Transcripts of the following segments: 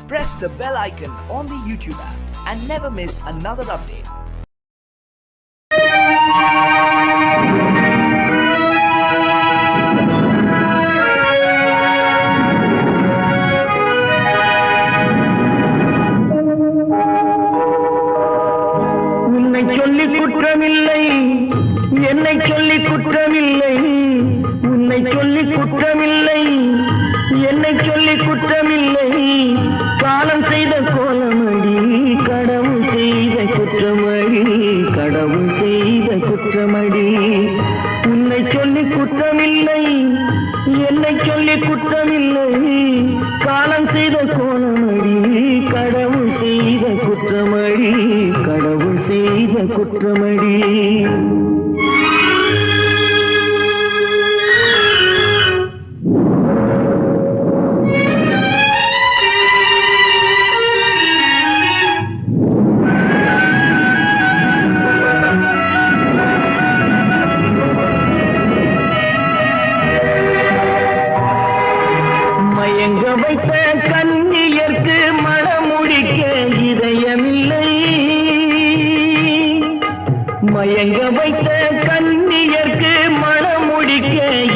press the bell icon on the YouTube app and never miss another update. என்னை சொல்லி குற்றமில்லை, உன்னை சொல்லி குற்றமில்லை, என்னை சொல்லி குற்றமில்லை. காலம் செய்த கோலமடி, கடவுள் செய்த குற்றமடி, கடவுள் செய்த குற்றமடி. உன்னை சொல்லி குற்றமில்லை, என்னை சொல்லி குற்றமில்லை. காலம் செய்த கோலமடி, கடவுள் செய்த குற்றமடி, கடவுள் செய்த குற்றமடி. மயங்க வைத்த கண்ணியர்க்கு மனமுடிக்க இதயமில்லை, மயங்க வைத்த கண்ணியர்க்கு மனமுடிக்க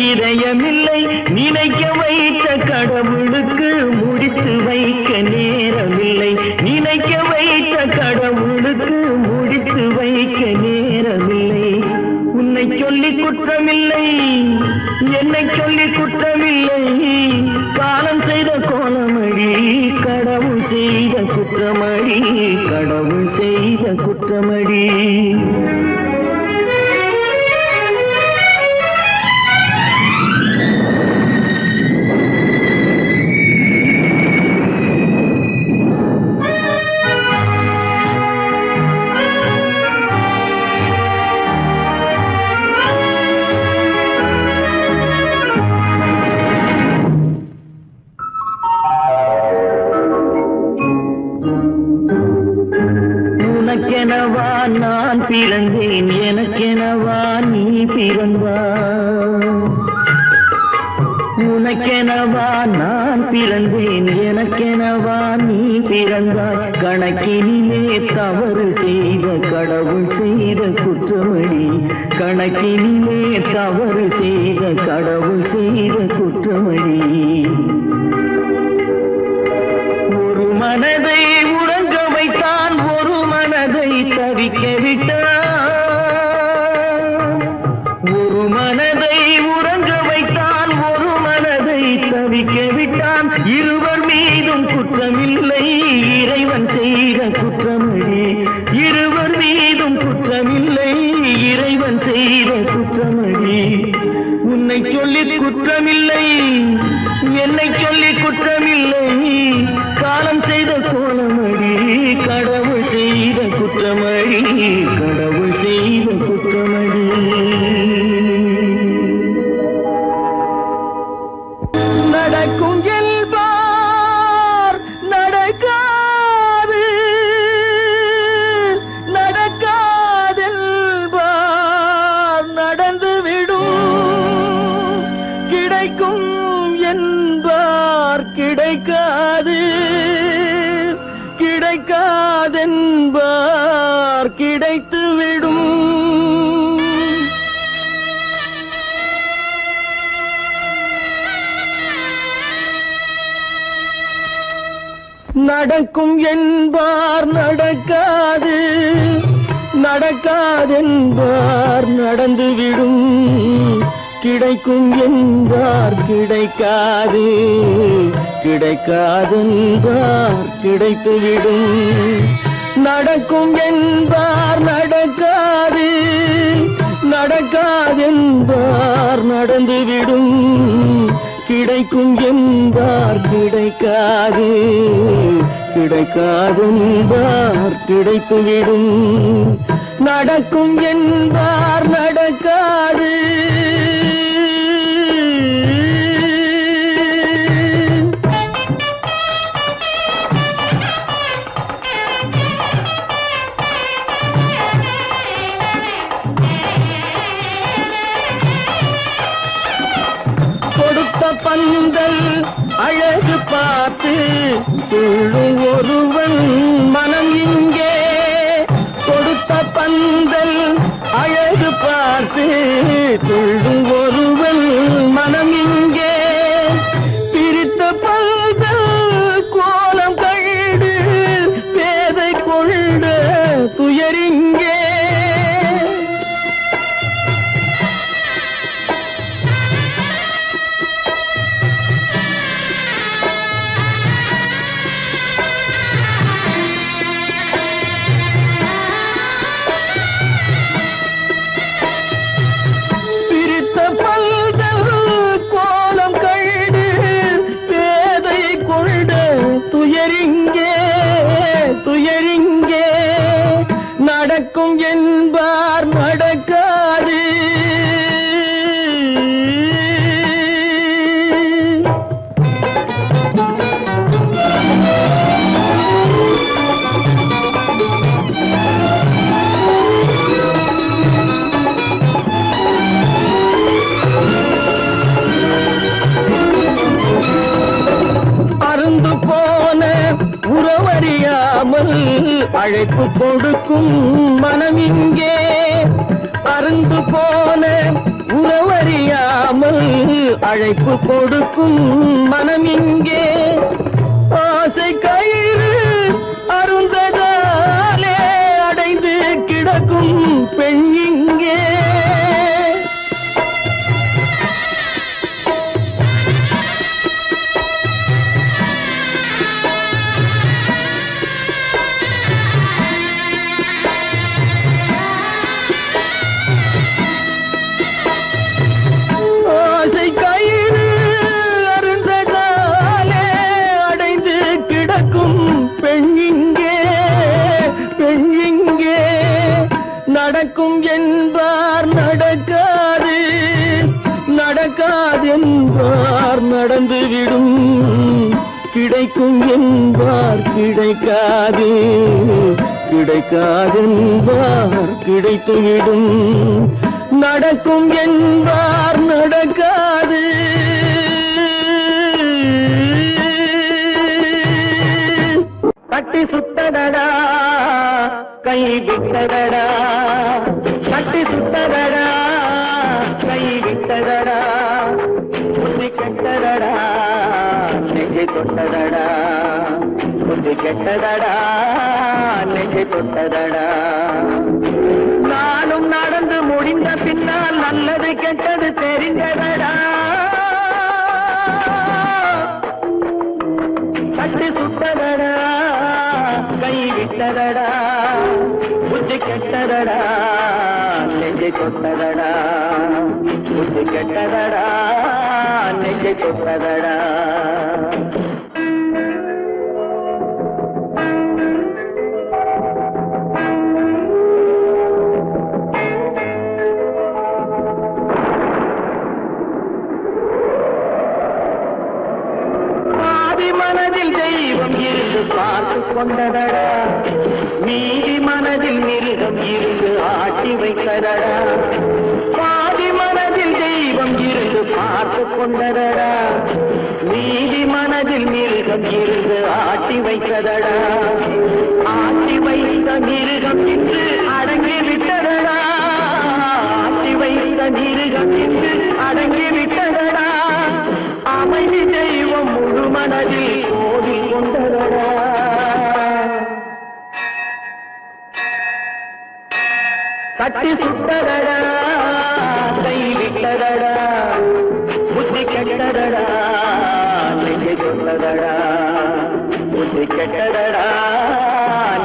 இதயமில்லை. நினைக்க வைத்த கடவுளுக்கு முடித்து வைக்க நேரமில்லை, நினைக்க வைத்த கடவுளுக்கு முடித்து வைக்க நேரமில்லை. உன்னை சொல்லி குற்றமில்லை, என்னை சொல்லி குற்றமில்லை. காலம் செய்த கோலமடி, கடவுள் செய்த குற்றமடி, கடவுள் செய்த குற்றமடி. உனக்கெனவா நான் பிறந்தேன், எனக்கெனவா நீ பிறந்தாய். உனக்கெனவா நான் பிறந்தேன், எனக்கெனவா நீ பிறந்தாய். கணக்கினிலே தவறு செய்த கடவுள் செய்த குற்றமடி, கணக்கினிலே தவறு செய்த கடவுள் செய்த குற்றமடி. ஒரு மனதை உறங்க வைத்தான், ஒரு மனதை தவிக்க விட்டான். ஒரு மனதை உறங்க வைத்தான், ஒரு மனதை தவிக்க விட்டான். இருவர் மீதும் குற்றமில்லை, இறைவன் செய்த குற்றமடி. இருவர் மீதும் குற்றமில்லை, இறைவன் செய்த குற்றமடி. உன்னை சொல்லி குற்றமில்லை, என்னை சொல்லி குற்றமில்லை. காலம் செய்த கோலமடி, கடவுள் செய்த குற்றமடி, கடவுள் செய்த குற்றமடி. நடக்கும் என்பார் நடக்காது, நடக்காதென்பார் நடந்துவிடும். கிடைக்கும் என்பார் கிடைக்காது, கிடைக்காதென்பார் கிடைத்துவிடும். நடக்கும் என்பார் நடக்காது, நடக்காதென்பார் நடந்துவிடும். கிடைக்கும் என்பார் கிடைக்காது, கிடைக்காதென்பார் கிடைத்துவிடும். நடக்கும் என்பார் நடக்காது, நடக்காதென்பார் நடந்துவிடும். கிடைக்கும் என்பார் கிடைக்காது, கிடைக்காதென்பார் கிடைத்துவிடும். நடக்கும் என்பார் நடக்காது. பந்தல் அழகு பார்த்து துள்ளும் துள்ளும் ஒருவன் மனம் இங்கே பிரித்த பல்கள் கோலம் கண்டு பேதை கொண்ட துயரிங்கே துயரிங்கே நடக்கும் என்பார் நடக்காது அருந்து போன உறவறியாமல் அழைப்பு கொடுக்கும் மனம் இங்கே அருந்து போன உறவறியாமல் அழைப்பு கொடுக்கும் மனம் இங்கே ஆசை கயிறு அருந்ததாலே அடைந்து கிடக்கும் பெண் இங்கே நடக்கும் என்பார் நடக்காது நடக்காது என்பார் நடந்துவிடும் கிடைக்கும் என்பார் கிடைக்காது கிடைக்காது என்பார் கிடைத்துவிடும் நடக்கும் என்பார் நடக்காது கட்டி சுத்தடடா கை விட்டதடா கட்டி சுத்ததடா கை விட்டதடா புத்தி கெட்டதடா நெஞ்சை தொட்டதடா புத்தி கெட்டதடா நெஞ்சை தொட்டதடா நானும் நடந்து முடிந்த பின்னால் நல்லது கெட்டது தெரிந்ததடா கட்டி சுத்ததடா கை விட்டதடா புத்தி கெட்டதடா நெஞ்சை தொட்டதடா புத்தி கெட்டதடா நெஞ்சை தொட்டதடா மனதில் தெய்வம் இருந்து பார்த்து கொண்டதடா மீதி மனதில் மிருகம் இருந்து ஆட்டி வைத்ததடா பாதி மனதில் தெய்வம் இருந்து பார்த்து கொண்டதடா மீதி மனதில் மிருகம் இருந்து ஆட்டி வைத்ததடா ஆட்டி வைத்த மிருகம் இன்று அடங்கி விட்டதடா ஆட்டி வைத்த மிருகம் இன்று அடங்கி விட்டதடா அமைதி தெய்வம் முழு மனதில் கோடி கொண்டதடா கட்டி சுட்டதடா கை விட்டதடா புத்தி கெட்டதடா நெஞ்சை தொட்டதடா புத்தி கெட்டதடா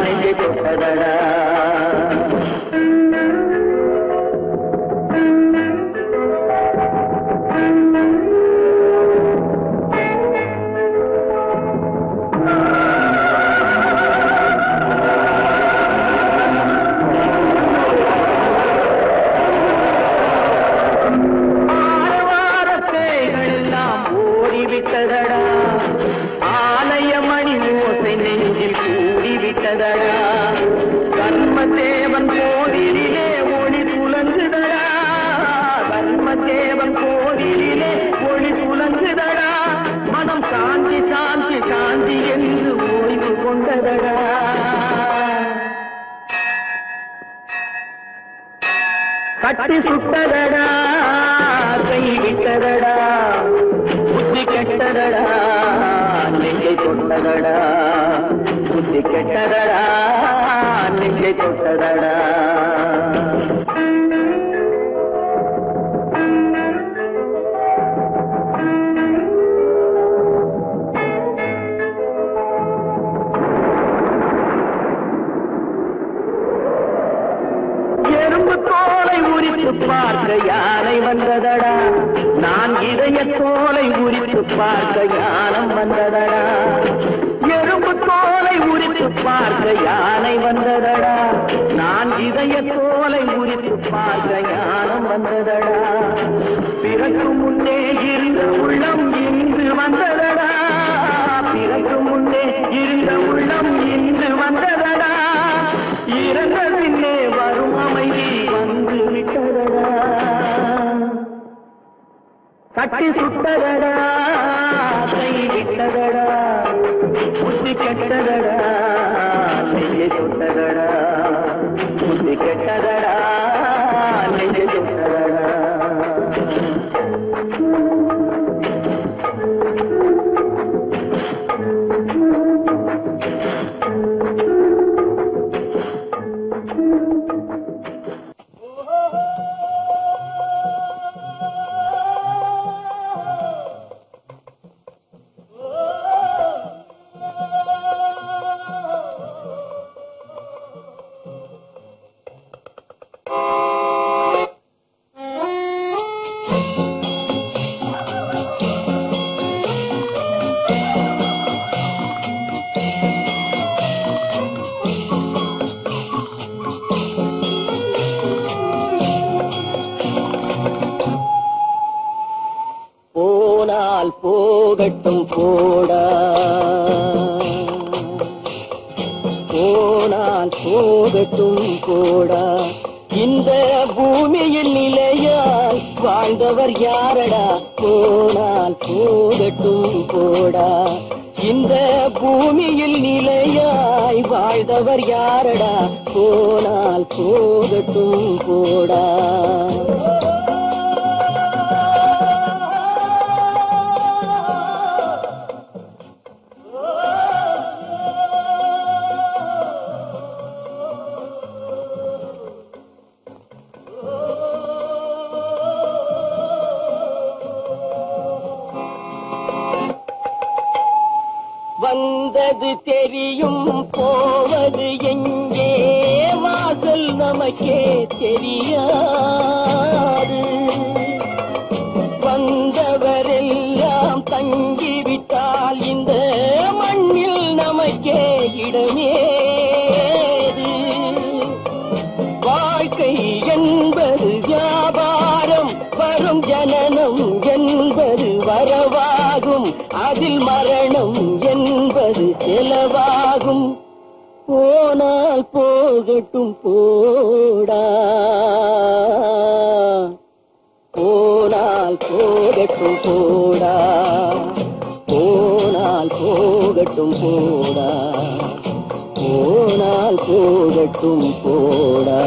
நெஞ்சை தொட்டதடா ஆலயமணி ஓசை நெஞ்சில் கூடிவிட்டதடா கர்மதேவன் கோவிலிலே ஒளி துலங்குதடா கர்மதேவன் கோவிலிலே ஒளி துலங்குதடா மனம் சாந்தி சாந்தி சாந்தி என்று ஓய்வு கொண்டதடா கட்டி சுட்டதடா கை விட்டதடா புத்தி கெட்டதடா நெஞ்சை தொட்டதடா புத்தி கெட்டதடா நெஞ்சை தொட்டதடா பார்க்க யானை வந்ததடா நான் இதய தோலை உரித்து பார்க்க யானம் வந்ததடா எறும்பு தோலை உரித்து பார்க்க யானை வந்ததடா நான் இதய தோலை உரித்து பார்க்க யானம் வந்ததடா பிறகு முன்னே இருந்த உள்ளம் இன்று வந்ததடா பிறகு முன்னே இருந்த உள்ளம் இன்று வந்ததடா இறந்த பின்னே வரும் அமைதி வந்து விட்டதடா கட்டி சுட்டதடா கை விட்டதடா புத்தி கெட்டதடா நெஞ்சை சுட்டதடா புத்தி கெட்டதடா நெஞ்சை சுட்டதடா போகட்டும் போடா போனால் போகட்டும் போடா இந்த பூமியில் நிலையால் வாழ்ந்தவர் யாரடா போனால் போகட்டும் போடா இந்த பூமியில் நிலையாய் வாழ்ந்தவர் யாரடா போனால் போகட்டும் போடா வந்தது தெரியும் போவது எங்கே வாசல் நமக்கே தெரியாது வந்தவரெல்லாம் தங்கிவிட்டால் இந்த மண்ணில் நமக்கே இடமேது வாழ்க்கை என்பது வியாபாரம் வரும் ஜனனம் என்பது வரவாகும் அதில் மரணம் என்பது செலவாகும் போனால் போகட்டும் போடா போனால் போகட்டும் போடா போனால் போகட்டும் போடா போனால் போகட்டும் போடா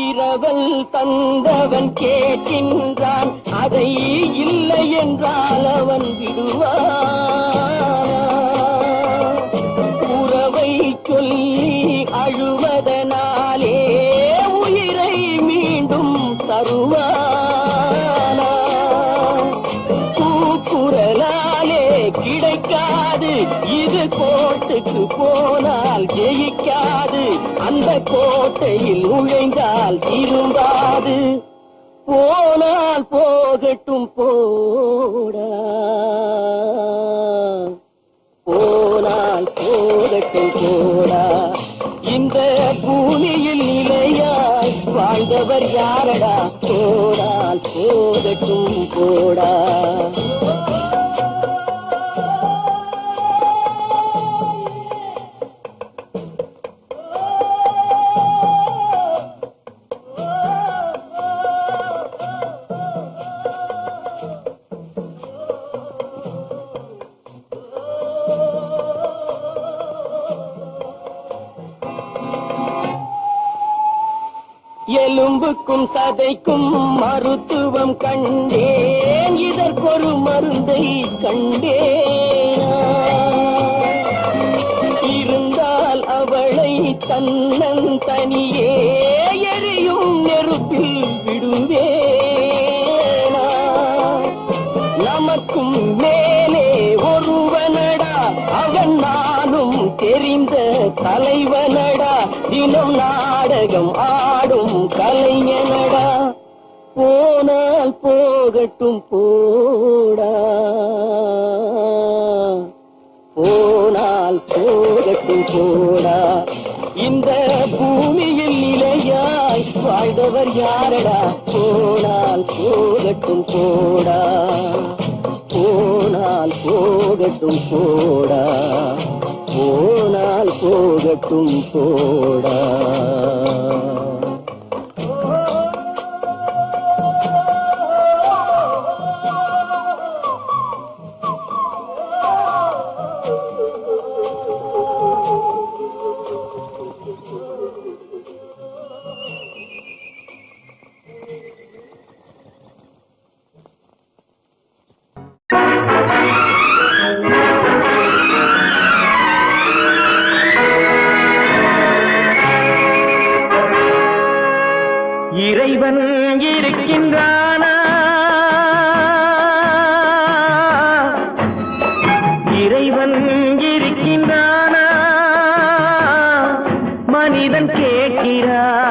இரவல் தந்தவன் கேட்கின்றான் அதை இல்லை என்றால் அவன் விடுவான் உறவை சொல்லி அழுவதனாலே உயிரை மீண்டும் தருவானா கூக்குரலாலே கிடைக்காது இது கோட்டைக்கு போனால் ஜெயிக்காது அந்த கோட்டையில் நுழைந்தால் திரும்பாது போனால் போகட்டும் போடா போனால் போகட்டும் போடா இந்த பூமியில் நிலையாய் வாழ்ந்தவர் யாரடா போனால் போகட்டும் போடா எலும்புக்கும் சதைக்கும் மருத்துவம் கண்டேன், இதற்கொரு மருந்தை கண்டேன். இருந்தால் அவளை தன்னன் தனியே எரியும் நெருப்பில் விடுவேனா? நமக்கும் மேலே ஒருவனடா, அவன் நானும் தெரிந்த தலைவனடா, தினம் நாடகம் ஆடும் கலைஞனடா. போனால் போகட்டும் போடா, போனால் போகட்டும் போடா. இந்த பூமியில் நிலையாய் வாழ்ந்தவர் யாரடா? போனால் போகட்டும் போடா, போனால் போகட்டும் போடா, போனால் போகட்டும் போடா. இறைவன் இருக்கின்றானா? இறைவன் இருக்கின்றானா? மனிதன் கேட்கிறான்.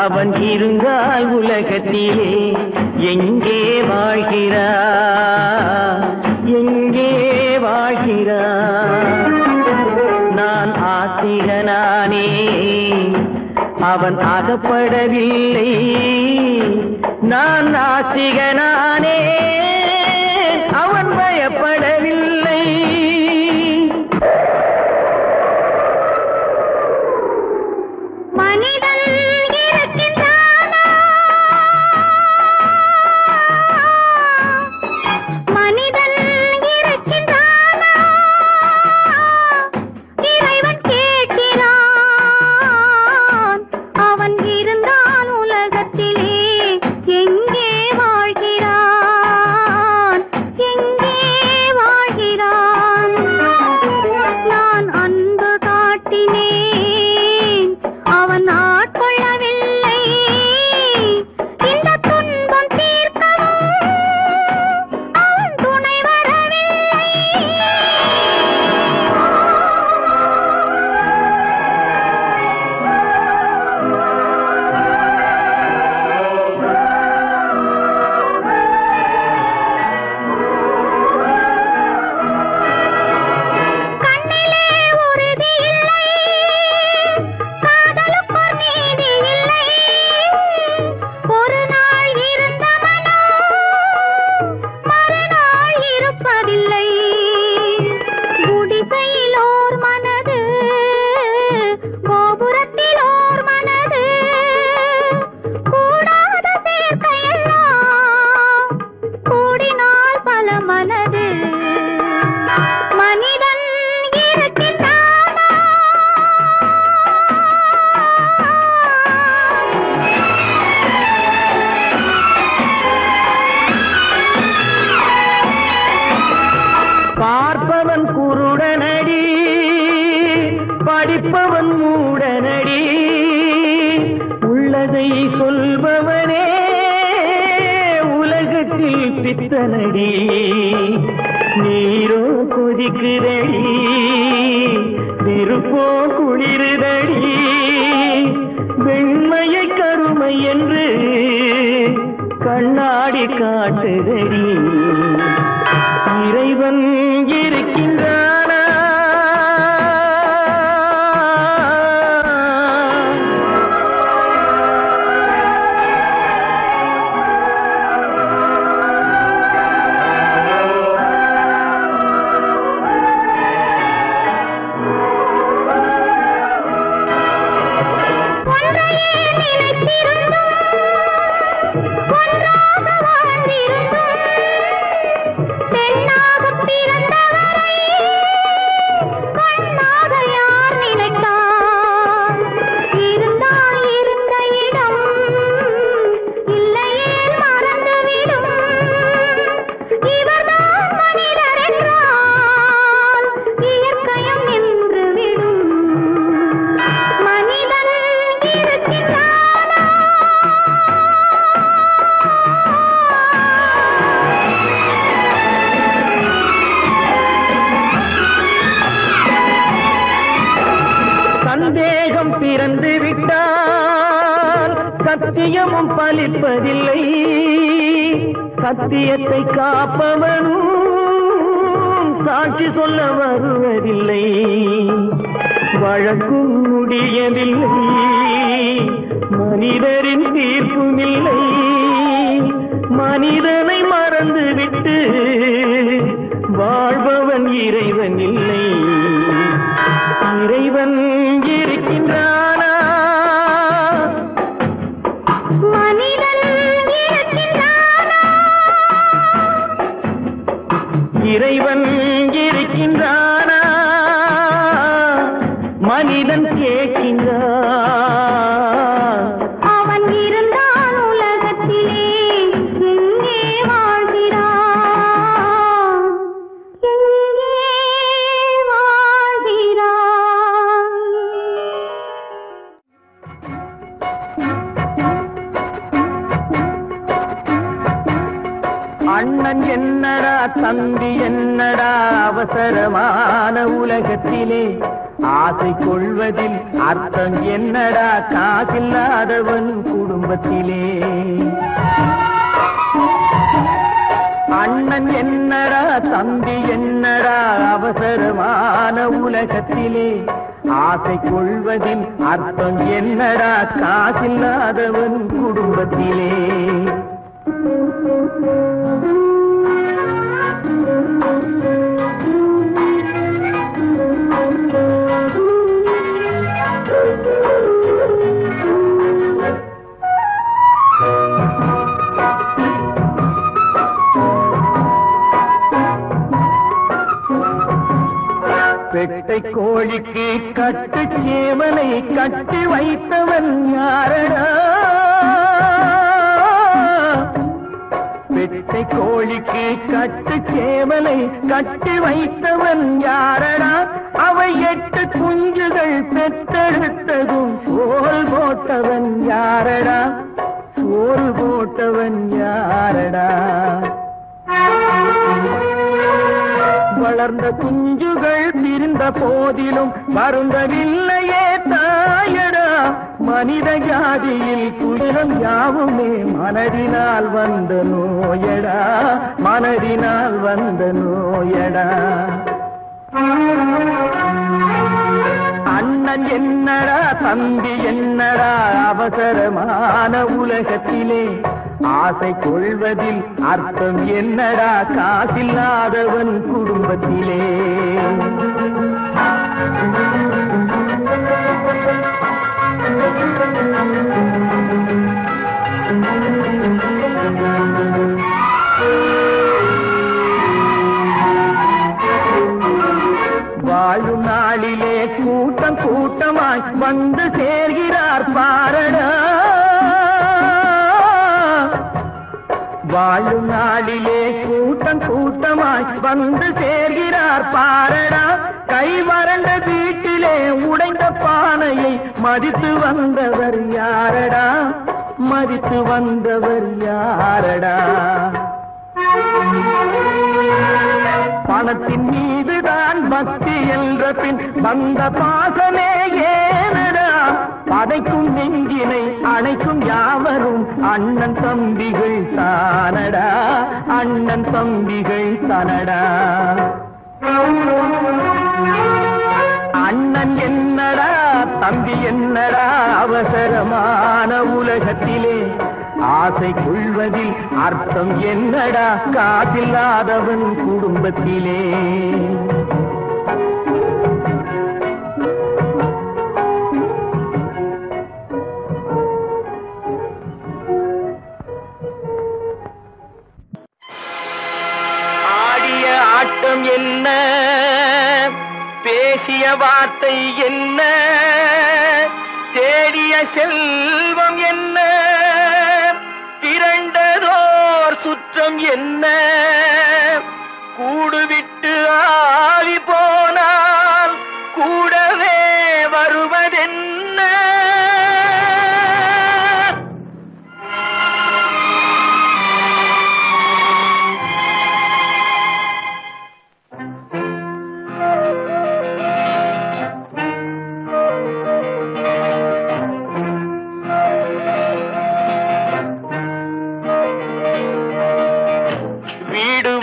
அவன் இருந்தால் உலகத்திலே எங்கே வாழ்கிறான்? எங்கே வாழ்கிறான்? நான் ஆத்திகனானே, அவன் அகப்படவில்லை. நான் நாத்திகனானே, அவன் பயப்படவில்லை. மனிதன் இருக்கின்றானா? மனிதன் இருக்கின்றானா? இறைவன் கேட்கிறான். அவன் இருந்தான் உலகத்திலே எங்கே வாழ்கிறான்? எங்கே வாழ்கிறான்? நான் அன்பு காட்டினேன், அவன் ஆட்கொள்ளவில்லை. இந்த துன்பம் தீர்க்கவும் அவன் துணை வரவில்லை. கண்ணிலே உறுதி இல்லை, காதலுக்கோர் நீதி இல்லை. ஒரு நாள் இருந்த மனம் மறுநாள் இருப்பதில்லை. குடிசையில் ஓர் மனது, கோபுரத்தில் ஓர் மனது, கூடாத சேர்க்கையெல்லாம் கூடினால் பல மனது. மனிதன் இருக்கின்றானா? பார்ப்பவன் குருடனடி, படிப்பவன் மூடனடி. உள்ளதை சொல்பவனே உலகத்தில் பித்தனடி. நீரோ கொதிக்குதடி, நெருப்போ குளிருதடி. வெண்மையை கருமை என்று கண்ணாடி காட்டுதடி. இறைவன் இருக்கின்றானா? ஒன்றையே நினைத்திருந்தும் ஒன்றாக வாழ்ந்திருந்தும் சத்தியமும் பலிப்பதில்லை, சத்தியத்தை காப்பவனும் சாட்சி சொல்ல வருவதில்லை. வழக்கும் முடியவில்லை, மனிதரின் தீர்ப்பும் இல்லை. மனிதனை மறந்துவிட்டு வாழ்பவன் இறைவன் இல்லை. இறைவன் இருக்கின்றானா? மனிதன் இருக்கின்றானா? இறைவன் இருக்கின்றானா? மனிதன் கேட்கின்றான். அவன் இருந்தான் உலகத்திலே, எங்கே வாழ்கிறான்? எங்கே வாழ்கிறான்? அண்ணன் என்னடா தம்பி என்னடா அவசரமான உலகத்திலே, ஆசை கொள்வதில் அர்த்தம் என்னடா காசில்லாதவன் குடும்பத்திலே. அண்ணன் என்னடா தம்பி என்னடா அவசரமான உலகத்திலே, ஆசை கொள்வதில் அர்த்தம் என்னடா காசில்லாதவன் குடும்பத்திலே. பெட்டை கோழிக்கு கட்டு சேவலை கட்டி வைத்தவன் யாரடா? பெட்டை கோழிக்கு கட்டு சேவலை கட்டி வைத்தவன் யாரடா? அவை 8 குஞ்சுகள் பெற்றெடுத்ததும் சோறு போட்டவன் யாரடா? சோறு போட்டவன் யாரடா? வளர்ந்த குஞ்சுகள் பிரிந்த போதிலும் வருந்தவில்லையே தாயடா. மனித ஜாதியில் துயரம் யாவுமே மனதினால் வந்த நோயடா, மனதினால் வந்த நோயடா. அண்ணன் என்னடா தம்பி என்னடா அவசரமான உலகத்திலே, ஆசை கொள்வதில் அர்த்தம் என்னடா காசில்லாதவன் குடும்பத்திலே. வாழும் நாளிலே கூட்டம் கூட்டமாய் வந்து சேர்கிறார் பாரடா. வாழும் நாளிலே கூட்டம் கூட்டமாய் வந்து சேர்கிறார் பாரடா. கை வறண்ட வீட்டிலே உடைந்த பானையை மதித்து வந்தவர் யாரடா? மதித்து வந்தவர் யாரடா? பணத்தின் மீதுதான் பக்தி என்ற பின் வந்த பாசமே ஏனடா? பதைக்கும் நெஞ்சினை அணைக்கும் யாவரும் அண்ணன் தம்பிகள் தானடா, அண்ணன் தம்பிகள் தானடா. அண்ணன் என்னடா தம்பி என்னடா அவசரமான உலகத்திலே, ஆசை கொள்வதில் அர்த்தம் என்னடா காசில்லாதவன் குடும்பத்திலே. ஆடிய ஆட்டம் என்ன, பேசிய வார்த்தை என்ன, தேடிய செல்வம் என்ன, திரண்டதோர் சுற்றம் என்ன, கூடுவிட்டு ஆவி போனால் கூடவே வருவதென்ன.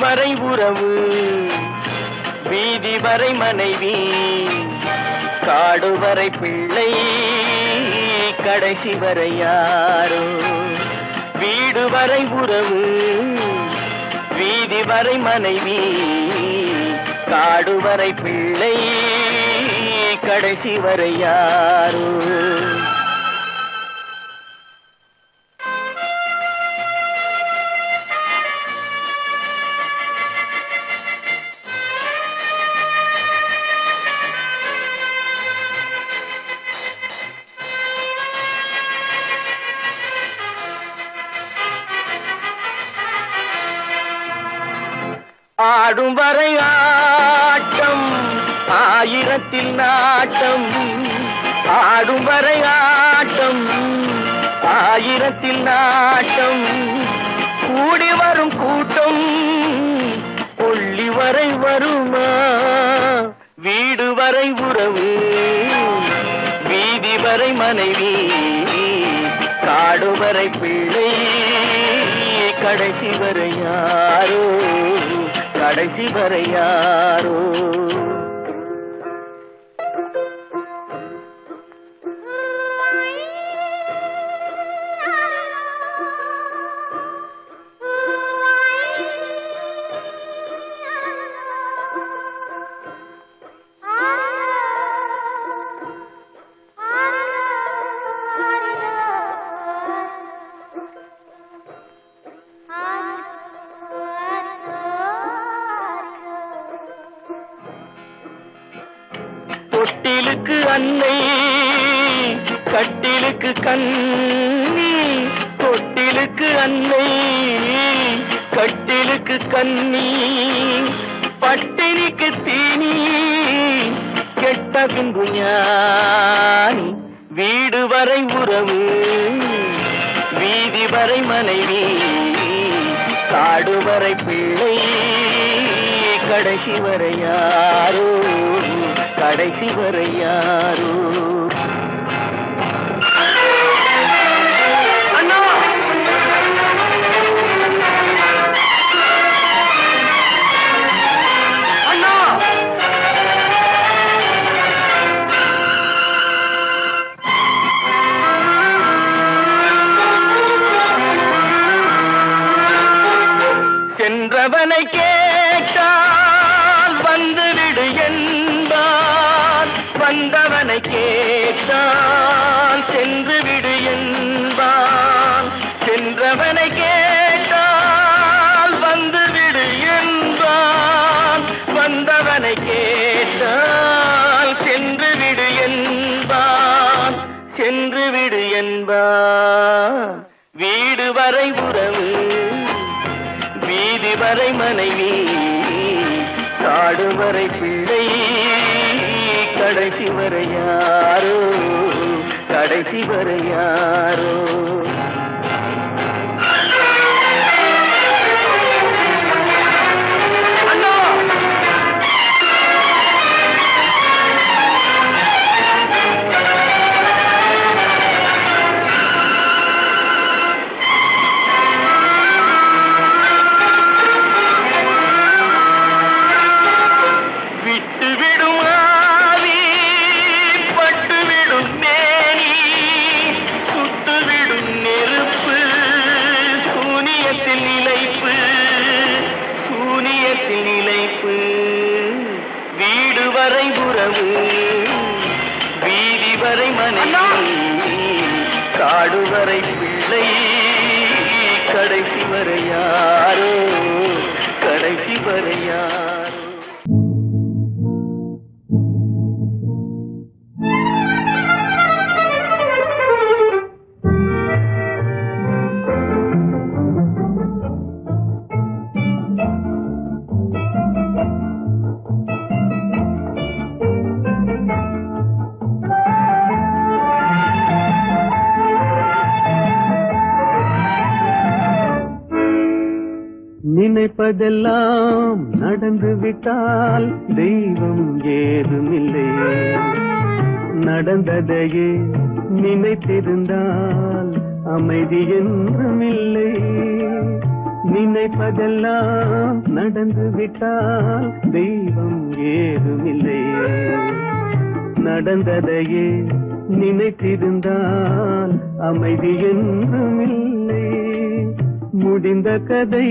வரை உறவு, வீதி வரை மனைவி, காடு வரை பிள்ளை, கடைசி வரை யாரோ. வீடு வரை உறவு, வீதி வரை மனைவி, காடு வரை பிள்ளை, கடைசி வரை யாரோ. ஆடும் வரை ஆட்டம், ஆயிரத்தில் நாட்டம். ஆடும் வரை ஆட்டம், ஆயிரத்தில் நாட்டம். கூடி வரும் கூட்டம் கொள்ளி வரை வருமா. வீடு வரை உறவு, வீதி வரை மனைவி, காடு வரை பிள்ளை, கடைசி வரை யாரோ, கடைசி வரை யாரோ. தொட்டிலுக்கு அன்னை, கட்டிலுக்கு கண்ணி. தொட்டிலுக்கு அன்னை, கட்டிலுக்கு கண்ணி. பட்டினிக்கு தீனி, கெட்ட பின்பு ஞானி. வீடு வரை உறவு, வீதி வரை மனைவி, காடு வரை பிள்ளை, கடைசி வரை யாரோ, கடைசி வரை யாரோ. அண்ணா, அண்ணா, சென்றவனை கேட்டால் வந்துவிடு என்பான், வந்தவனை கேட்டால் சென்று விடு என்பான். சென்றவனை கேட்டால் வந்துவிடு என்பான், வந்தவனை கேட்டால் சென்று விடு என்பான், சென்று விடு என்பான். வீடு வரை உறவு, வீதி வரை மனைவி, காடு வரை பிள்ளை, கடைசி வரை யாரோ, கடைசி வரை யாரோ. வீடு வரை உறவு, வீதி வரை மனைவி, காடு வரை பிள்ளை, கடைசி வரை யாரோ, கடைசி வரை யாரோ. நினைப்பதெல்லாம் நடந்து விட்டால் தெய்வம் ஏதுமில்லை, நடந்ததையே நினைத்திருந்தால் அமைதி என்றுமில்லை. நினைப்பதெல்லாம் நடந்து விட்டால் தெய்வம் ஏதுமில்லை. நடந்ததையே நினைத்திருந்தால் அமைதி என்றுமில்லை. முடிந்த கதை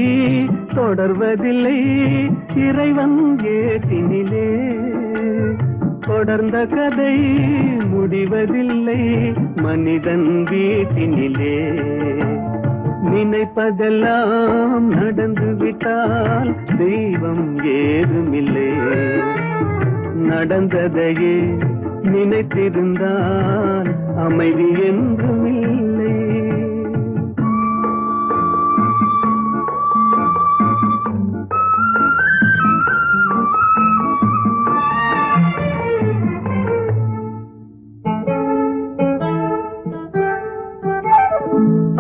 தொடர்வதில்லை இறைவன் ஏற்றினிலே. தொடர்ந்த கதை முடிவதில்லை மனிதன் வீட்டினிலே. நினைப்பதெல்லாம் நடந்து விட்டால் தெய்வம் ஏதுமில்லை. நடந்ததையே நினைத்திருந்தால் அமைதி என்றுமில்லை.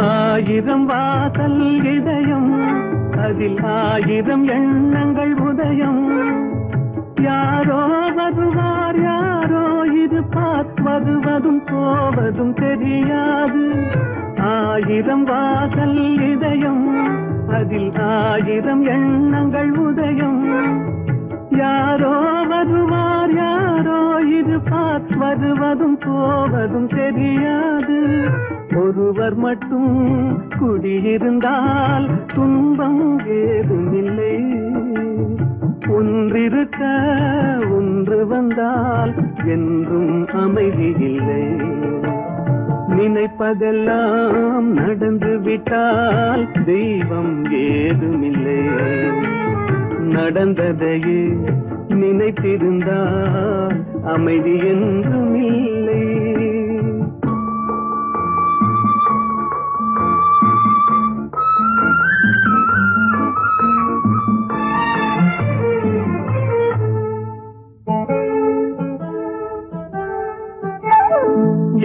ஆயிரம் வாசல் இதயம் அதில் ஆயிரம் எண்ணங்கள் உதயம். யாரோ வருவார் யாரோ இருப்பார் வருவதும் போவதும் தெரியாது. ஆயிரம் வாசல் இதயம் அதில் ஆயிரம் எண்ணங்கள் உதயம். யாரோ வருவார் யாரோ இருப்பார் வருவதும் போவதும் தெரியாது. ஒருவர் மட்டும் குடியிருந்தால் துன்பம் ஏதுமில்லை. ஒன்றிருக்க ஒன்று வந்தால் என்றும் அமைதி இல்லை. நினைப்பதெல்லாம் நடந்து விட்டால் தெய்வம் ஏதுமில்லை. நடந்ததையே நினைத்திருந்தால் அமைதி என்றுமில்லை.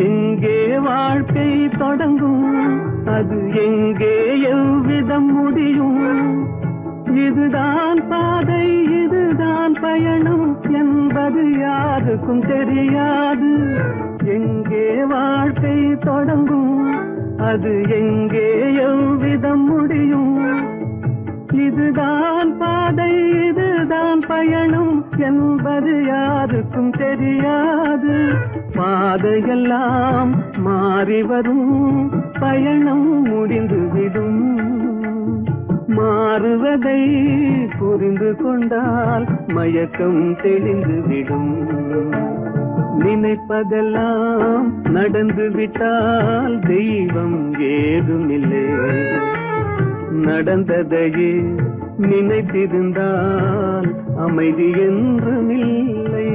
எங்கே வாழ்க்கை தொடங்கும் அது எங்கே எவ்விதம் முடியும். இதுதான் பாதை இதுதான் பயணம் என்பது யாருக்கும் தெரியாது. எங்கே வாழ்க்கை தொடங்கும் அது எங்கே எவ்விதம் முடியும். இதுதான் பாதை இதுதான் பயணம் என்பது யாருக்கும் தெரியாது. பாதையெல்லாம் மாறி வரும் பயணம் முடிந்துவிடும். மாறுவதை புரிந்து கொண்டால் மயக்கம் தெளிந்துவிடும். நினைப்பதெல்லாம் நடந்து விட்டால் தெய்வம் ஏதுமில்லை. நடந்ததையே நினைத்திருந்தால் அமைதி என்றுமில்லை.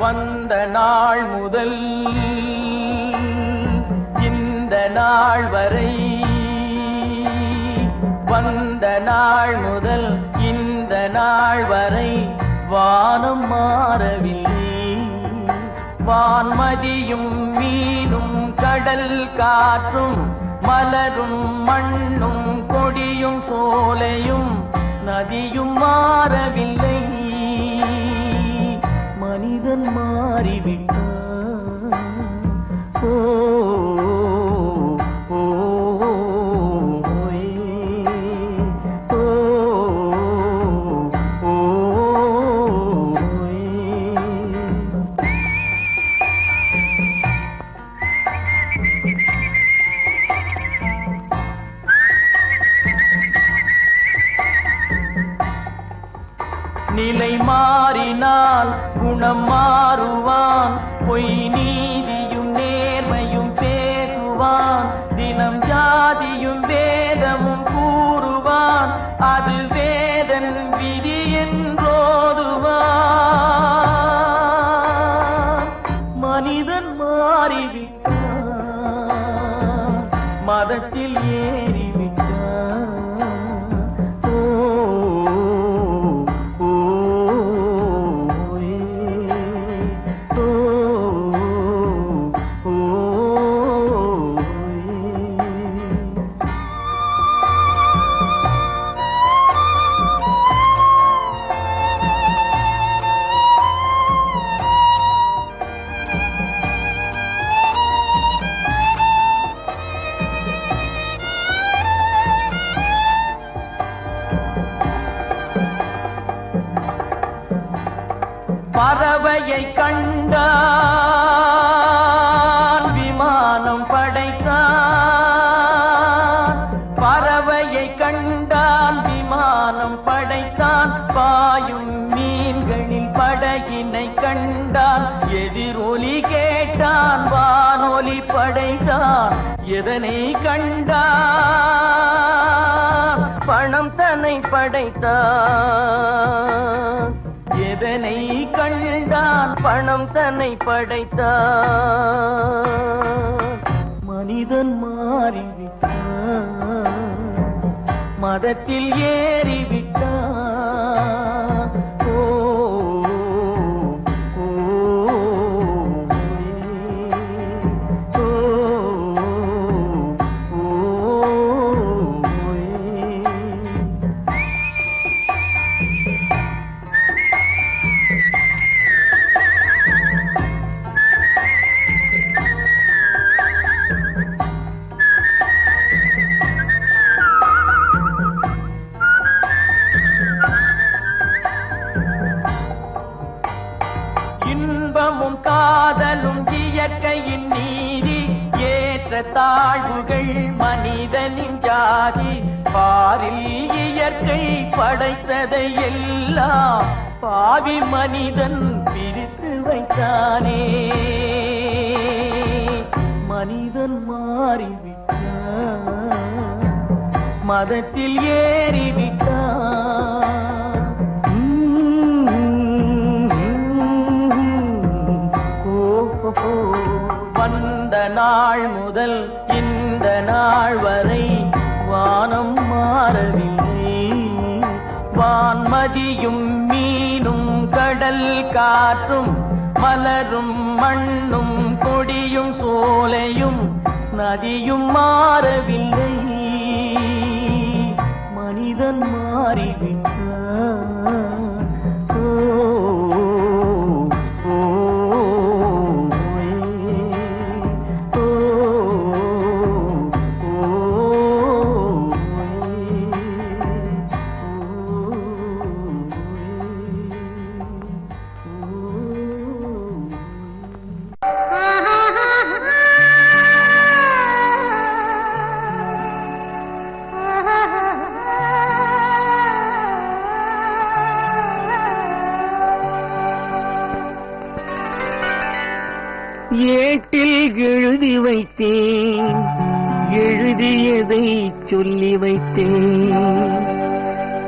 வந்த நாள் முதல் இந்த நாள் வரை, வந்த நாள் முதல் இந்த நாள் வரை வானம் மாறவில்லை. வான்மதியும் மீனும் கடல் காற்றும் மலரும் மண்ணும் கொடியும் சோலையும் நதியும் மாறவில்லை. மனிதன் மாறிவிட்டான். ஓ ஓ ஓ நிலை மாறினால் குணம் மாறுவான். பொய் நீதியும் நேர்மையும் பேசுவான். தினம் ஜாதியும் வேதமும் கூறுவான். அது வேதன் விதி என்றோதுவான். மனிதன் மாறிவிட்டான். மதத்தில் ஏறிவிட்டான். ஓ பறவையை கண்டான் விமானம் படைத்தான். பறவையை கண்டான் விமானம் படைத்தான். பாயும் மீன்களில் படகினை கண்டான். எதிரொலி கேட்டான் வானொலி படைத்தான். எதனை கண்டான்? பணம் தன்னை படைத்தான். எதனை கண்டான்? பணம் தன்னை படைத்தான். மனிதன் மாறிவிட்டான், மதத்தில் ஏறிவிட்டான். ஓ ஓ, ஓ, ஓ, இன்பமும் காதலும் இயற்கையின் நீதி. ஏற்ற தாழ்வுகள் மனிதனின் ஜாதி. பாரில் இயற்கை படைத்ததை எல்லாம் பாவி மனிதன் பிரித்து வைத்தானே. மனிதன் மாறிவிட்டான், மதத்தில் ஏறிவிட்டான். வந்த நாள் முதல் இந்த நாள் வரை வானம் மாறவில்லை. வான்மதியும் மீனும் கடல் காற்றும் மலரும் மண்ணும் கொடியும் சோலையும் நதியும் மாறவில்லை. மனிதன் மாறிவிட்டான். ஏட்டில் எழுதி வைத்தேன், எழுதியதை சொல்லி வைத்தேன்.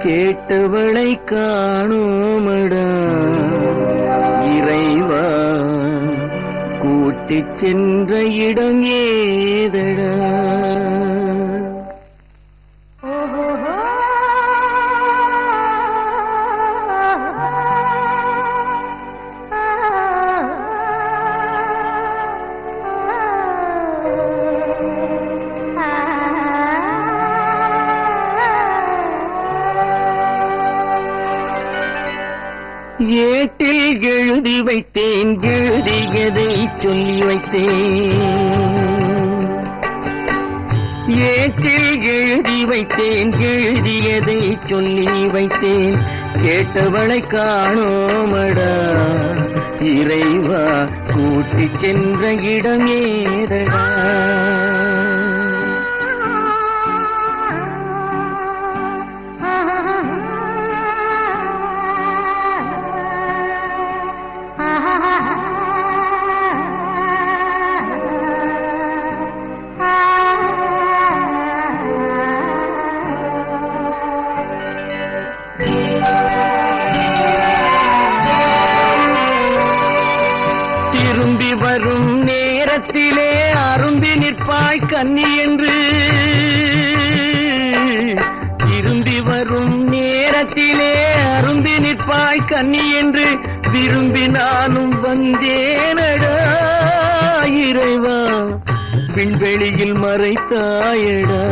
கேட்டவளை காணோமடா இறைவா, கூட்டிச் சென்ற இடம் ஏதடா? ஏட்டில் எழுதி வைத்தேன், எழுதியதை சொல்லி வைத்தேன். ஏட்டில் எழுதி வைத்தேன், எழுதியதை சொல்லி வைத்தேன். கேட்டவளை காணோமடா இறைவா, கூட்டிச் சென்ற இடம் ஏதடா? திரும்பி வரும் நேரத்திலே அரும்பி நிற்பாய் கன்னி என்று. திரும்பி வரும் நேரத்திலே அரும்பி நிற்பாய் கன்னி என்று விரும்பி நானும் வந்தேனடா இறைவா, விண்வெளியில் மறைத்தாயடா.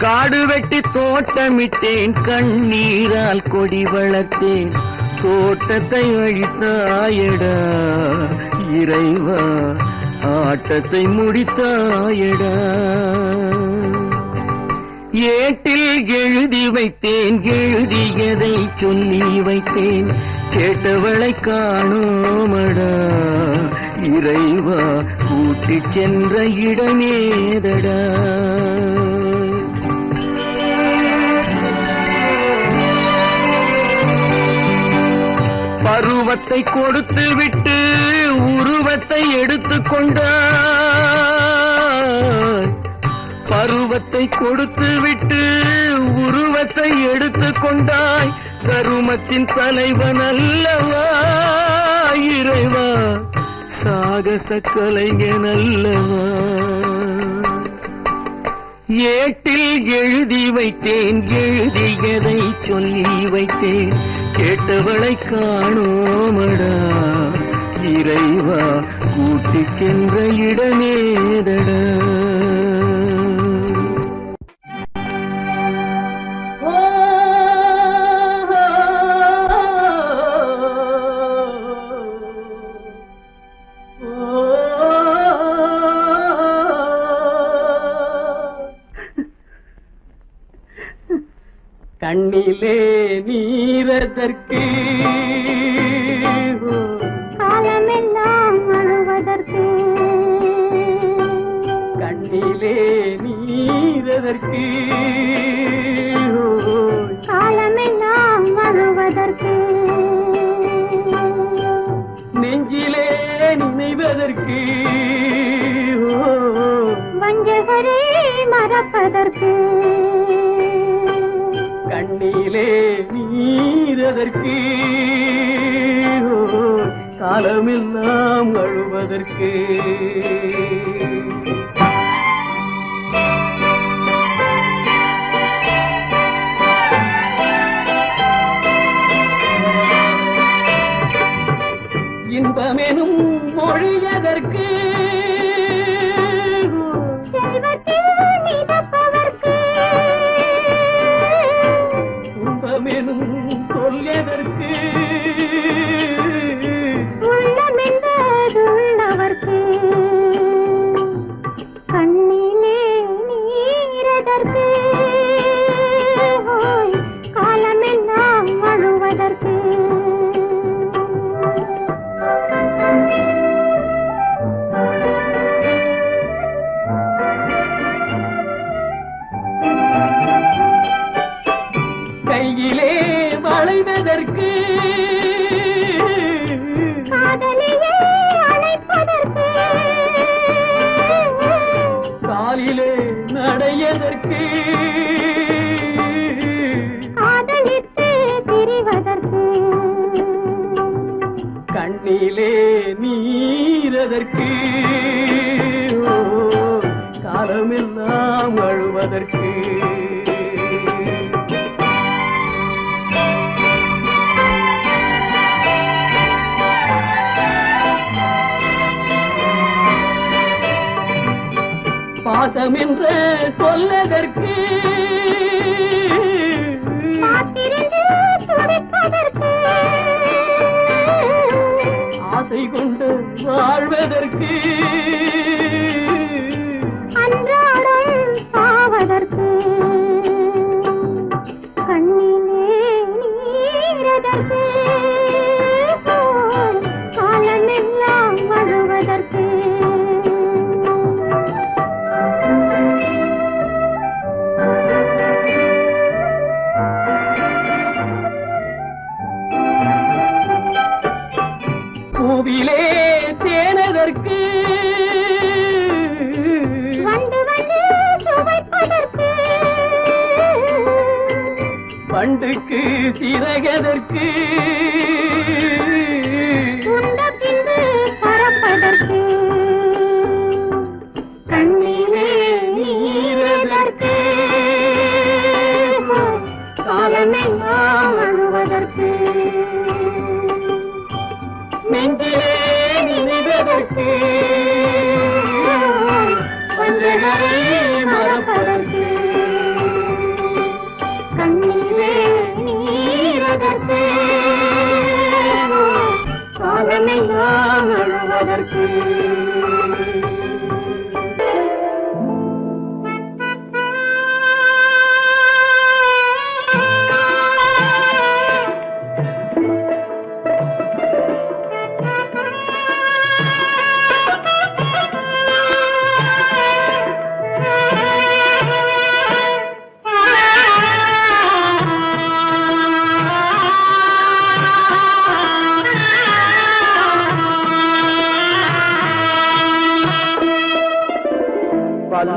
காடு வெட்டி தோட்டமிட்டேன், கண்ணீரால் கொடி வளர்த்தேன். தோட்டத்தை அழித்தாயடா இறைவா, ஆட்டத்தை முடித்தாயடா. ஏட்டில் எழுதி வைத்தேன், எழுதியதை சொல்லி வைத்தேன், கேட்டவளை காணோமடா இறைவா, கூட்டிச் சென்ற இடமேதடா. பருவத்தை கொடுத்து விட்டு உருவத்தை எடுத்துக் கொண்டாய், பருவத்தை கொடுத்து விட்டு உருவத்தை எடுத்துக் கொண்டாய், கருமத்தின் தலைவன் அல்லவா இறைவா, சாகச கலைஞன் அல்லவா. ஏட்டில் எழுதி வைத்தேன், எழுதியதை சொல்லி வைத்தேன், கேட்டவளை காணோமடா இறைவா, கூட்டிச் சென்ற இடமேதடா. கண்ணிலே நீரதற்கு, காலமெல்லாம் அழுவதற்கு, கண்ணிலே நீரதற்கு, காலமெல்லாம் அழுவதற்கு, நெஞ்சிலே நினைவதற்கு, வஞ்சகரே மறப்பதற்கு, கண்ணிலே நீரதற்கு, காலமெல்லாம் அழுவதற்கு. இன்பமெனும் மொழியதற்கு, செல்வத்தில் மிதப்பதற்கு, துன்பமெனும் சொல்லியதற்கு, உள்ளமென்பதுள்ளவர்க்கு, கண்ணிலே நீரதற்கு, காலமெல்லாம் அழுவதற்கு. கையிலே வளைவதற்கு, காதலியே அழைப்பதற்கு, காலிலே நடையதற்கு, காதலித்து பிரிவதற்கு, கண்ணிலே நீரதற்கு, காலமெல்லாம் அழுவதற்கு. பாசம் என்று சொல்லதற்கு, காத்திருந்து துடிப்பதற்கு, ஆசை கொண்டு வாழ்வதற்கு, அன்றாடம் சாவதற்கு, கண்ணிலே நீரதற்கு, காலமெல்லாம் அழுவதற்கு. பூவிலே தேனதற்கு, வந்து வந்து சுவைப்பதற்கு, பண்டுக்கு சிறகதற்கு, உண்ட பின்பு பறப்பதற்கு, கண்ணிலே நீரதற்கு, காலமெல்லாம் அழுவதற்கு, நெஞ்சிலே நினைவதற்கு, வஞ்சகரை மறப்பதற்கு, கண்ணிலே நீரதற்கு, காலமெல்லாம் அழுவதற்கு.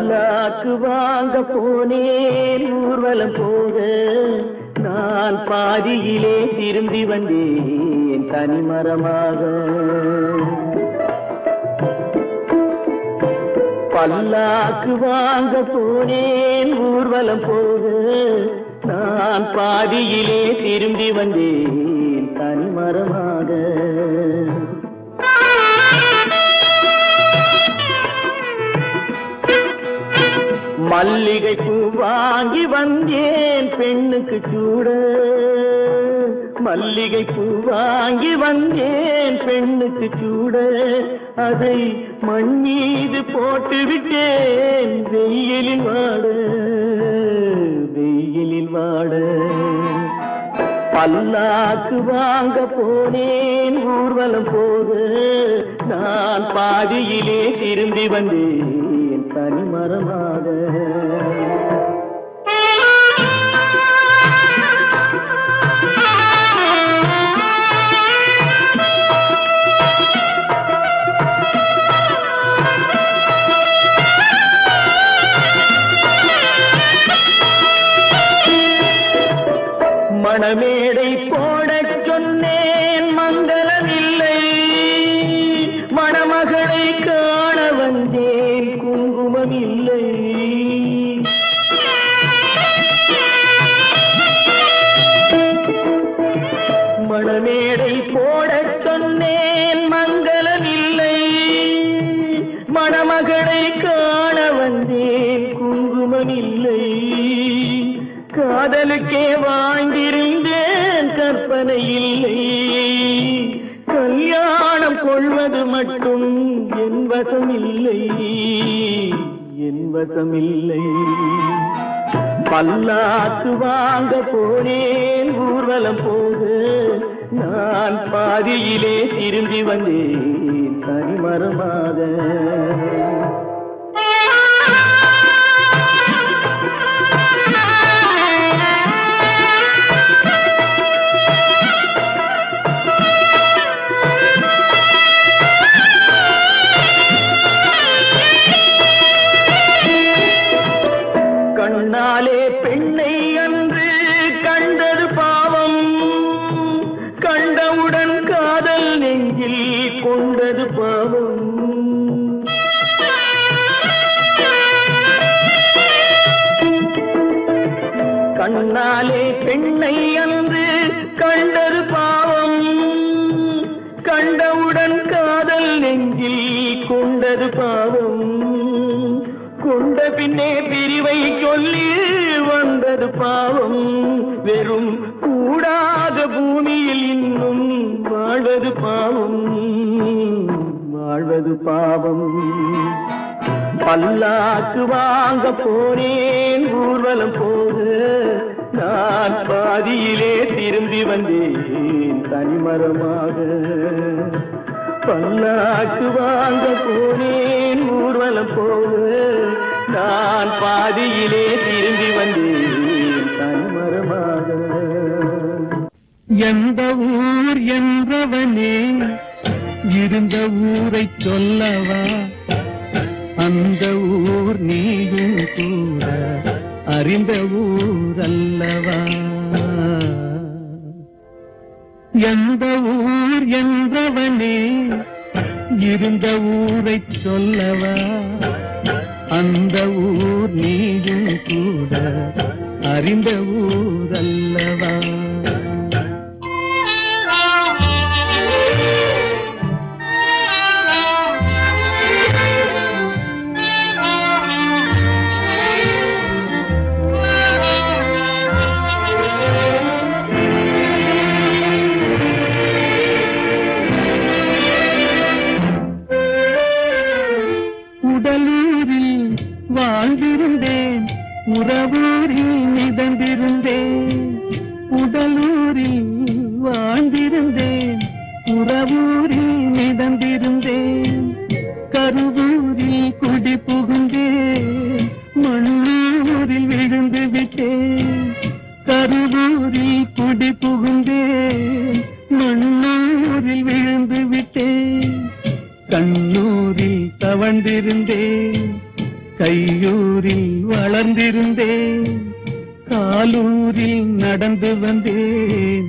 பல்லாக்கு வாங்க போனேன் ஊர்வலம் போக நான் பாதியிலே திரும்பி வந்தேன் தனிமரமாக. பல்லாக்கு வாங்க போனேன் ஊர்வலம் போக நான் பாதியிலே திரும்பி வந்தேன் தனிமரமாக. மல்லிகை பூ வாங்கி வந்தேன் பெண்ணுக்கு சூட, மல்லிகை பூ வாங்கி வந்தேன் பெண்ணுக்கு சூட, அதை மண் மீது போட்டு விட்டேன் வெயிலில் வாட, வெயிலில் வாட. பல்லாக்கு வாங்க போனேன் ஊர்வலம் போக நான் பாதியிலே திரும்பி வந்தேன் தனிமரமாக. மணமேடை போடச் சொன்னேன் மங்களமில்லை, மணமகளை காண வந்தேன் குங்குமம் இல்லை. மணமேடை போடச் சொன்னேன் மங்களமில்லை, மணமகளை காண வந்தேன் குங்குமம் இல்லை. காதலுக்கே வாழ்ந்திருந்தேன் கற்பனை இல்லை, கல்யாணம் கொள்வது மட்டும் என் வசமில்லை, என் வசமில்லை. பல்லாக்கு வாங்க போனேன் ஊர்வலம் போக நான் பாதியிலே திரும்பி வந்தேன் தனிமரமாக. கண்ணாலே பெண்ணை அன்று கண்டது பாவம், கண்டவுடன் காதல் நெஞ்சில் கொண்டது பாவம். கண்ணாலே பெண்ணை அன்று கண்டது பாவம், கண்டவுடன் காதல் நெஞ்சில் கொண்டது பாவம். கொண்ட பின்னே பிரிவை சொல்லி வந்தது பாவம், வெறும் கூடாத பூமியில் இன்னும் வாழ்வது பாவம், வாழ்வது பாவம். பல்லாக்கு வாங்க போனேன் ஊர்வலம் போக நான் பாதியிலே திரும்பி வந்தேன் தனிமரமாக. பல்லாக்கு வாங்க போனேன் ஊர்வலம் போக நான் பாதியிலே திரும்பி வந்தேன் தனிமரமாக. எந்த ஊர் என்றவனே இருந்த ஊரை சொல்லவா, அந்த ஊர் நீயும் கூட அறிந்த ஊர் அல்லவா. எந்த ஊர் என்றவனே இருந்த ஊரை சொல்லவா, அந்த ஊர் நீயும் கூட அறிந்த ஊர் அல்லவா. உடலூரில் வாழ்ந்திருந்தேன், உறவூரில் மிதந்திருந்தேன். உடலூரில் வாழ்ந்திருந்தேன், உறவூரில் மிதந்திருந்தேன். கருவூரில் குடி புகுந்தேன், மண்ணூரில் விழுந்து விட்டேன். கருவூரில் குடி புகுந்தேன், மண்ணூரில் விழுந்து விட்டேன். கண்ணூரில் தவழ்ந்திருந்தேன், கையூரில் வாழ்ந்திருந்தேன் காலூரில் நடந்து வந்தேன்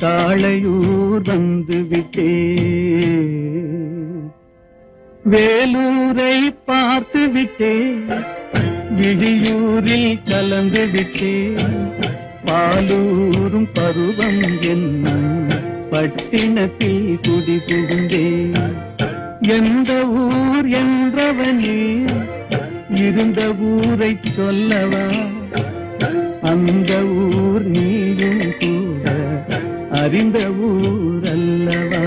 காளையூர் வந்து விட்டேன் வேலூரை பார்த்து விட்டேன் விழியூரில் கலந்து விட்டேன் பாலூரும் பருவம் என்னும் பட்டினத்தில் குடி புகுந்தேன் எந்த ஊர் என்றவனே இருந்த ஊரை சொல்லவா அந்த ஊர் நீயும் கூட அறிந்த ஊர் அல்லவா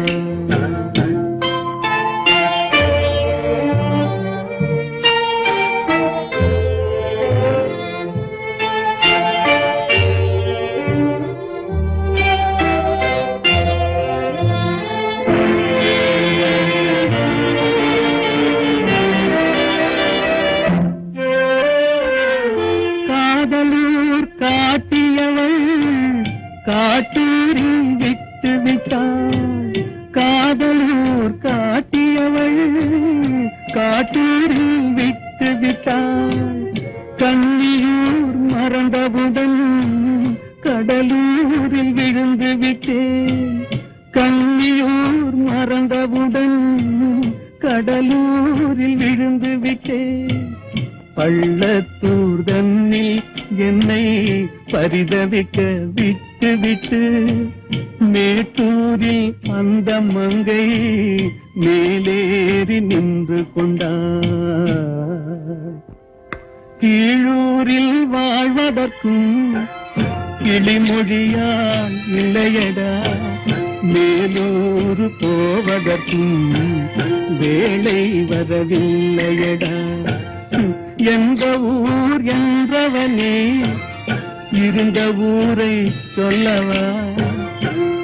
காட்டூரில் விட்டு விட்டாள் காதலூர் காட்டியவள் காட்டூரில் விட்டு விட்டாள் கண்ணியூர் மறந்தவுடன் கடலூரில் விழுந்து விட்டேன் கண்ணியூர் மறந்தவுடன் கடலூரில் விழுந்து விட்டேன் பள்ளத்தூர் தன்னில் என்னை பரிதவிக்க விட்டு விட்டு மேட்டூரில் அந்த மங்கை மேலேறி நின்று கொண்டார் கீழூரில் வாழ்வதற்கும் கிளிமொழியால் இல்லையடா மேலூர் போவதற்கும் வேலை வரவில்லையடா எந்த ஊர் என்றவனே இருந்த ஊரை சொல்லவா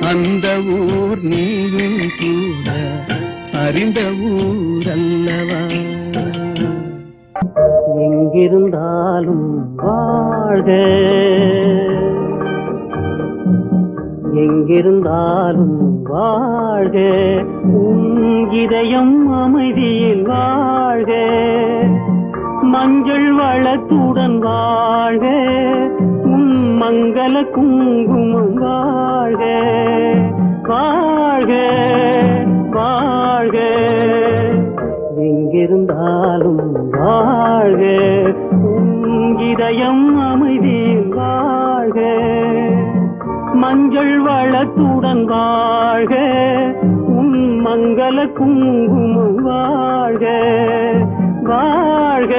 அந்த ஊர் நீயும் கூட அறிந்த ஊர் அல்லவா எங்கிருந்தாலும் வாழ்க எங்கிருந்தாலும் வாழ்க உன் இதயம் அமைதியில் வாழ்க மஞ்சள் வளத்துடன் வாழ்க உன் மங்கள குங்குமம் வாழ்க வாழ்க வாழ்க எங்கிருந்தாலும் வாழ்க உன் இதயம் அமைதியில் வாழ்க மஞ்சள் வளத்துடன் வாழ்க உன் மங்கள குங்குமம் வாழ்க வாழ்க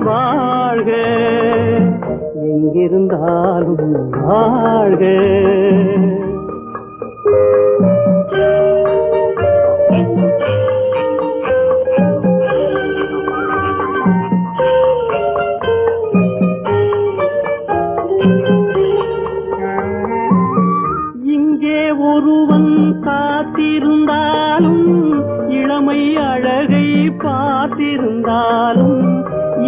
வாழ்க எங்கிருந்தாலும் வாழ்க இங்கே ஒருவன் காத்திருந்தாலும் இளமை அழகை பார்த்திருந்தாலும்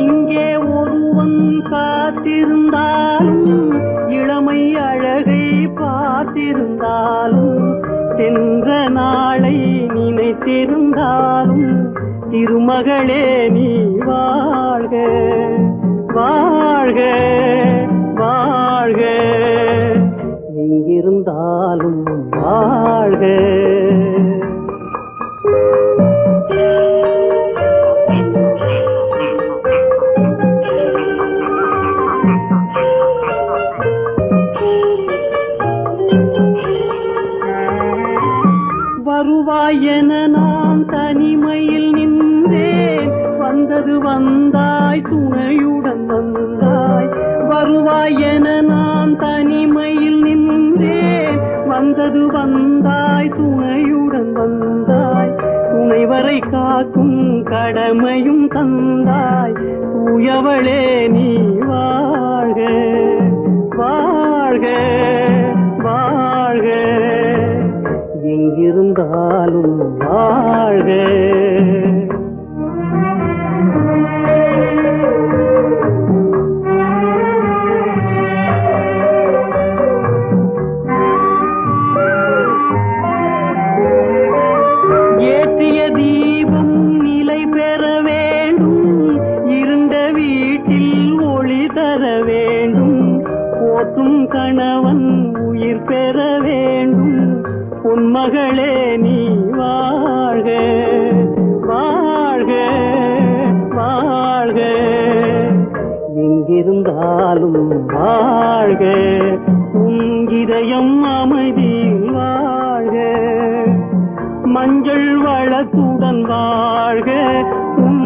இங்கே ஒருவன் காத்திருந்தாலும் இளமை அழகை பார்த்திருந்தாலும் சென்ற நாளை நினைத்திருந்தாலும் திருமகளே நீ வாழ்க வாழ்க வாழ்க எங்கிருந்தாலும் வாழ்க வருவாய் என நான் தனிமையில் நின்றேன் வந்தது வந்தாய் துணையுடன் வந்தாய் வருவாய் என நான் தனிமையில் நின்றேன் வந்தது வந்தாய் துணையுடன் வந்தாய் துணைவரை காக்கும் கடமையும் தந்தாய் தூயவளே நீ வாழ்க வாழ்க வாழ்க எங்கிருந்தாலும் வாழ்க ஏற்றிய தீபம் நிலை பெற வேண்டும் இருண்ட வீட்டில் ஒளி பொன்மகளே நீ வாழ்க வாழ்க வாழ்க எங்கிருந்தாலும் வாழ்க உன் இதயம் அமைதியில் வாழ்க மஞ்சள் வளத்துடன் வாழ்க உன்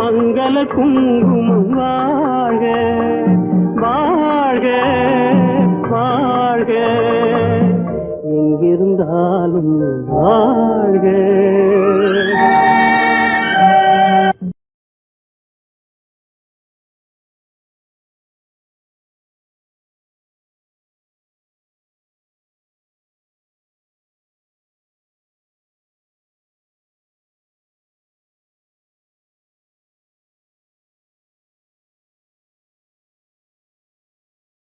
மங்கள குங்குமம் வாழ்க வாழ்க வாழ்க எங்கிருந்தாலும் வாழ்க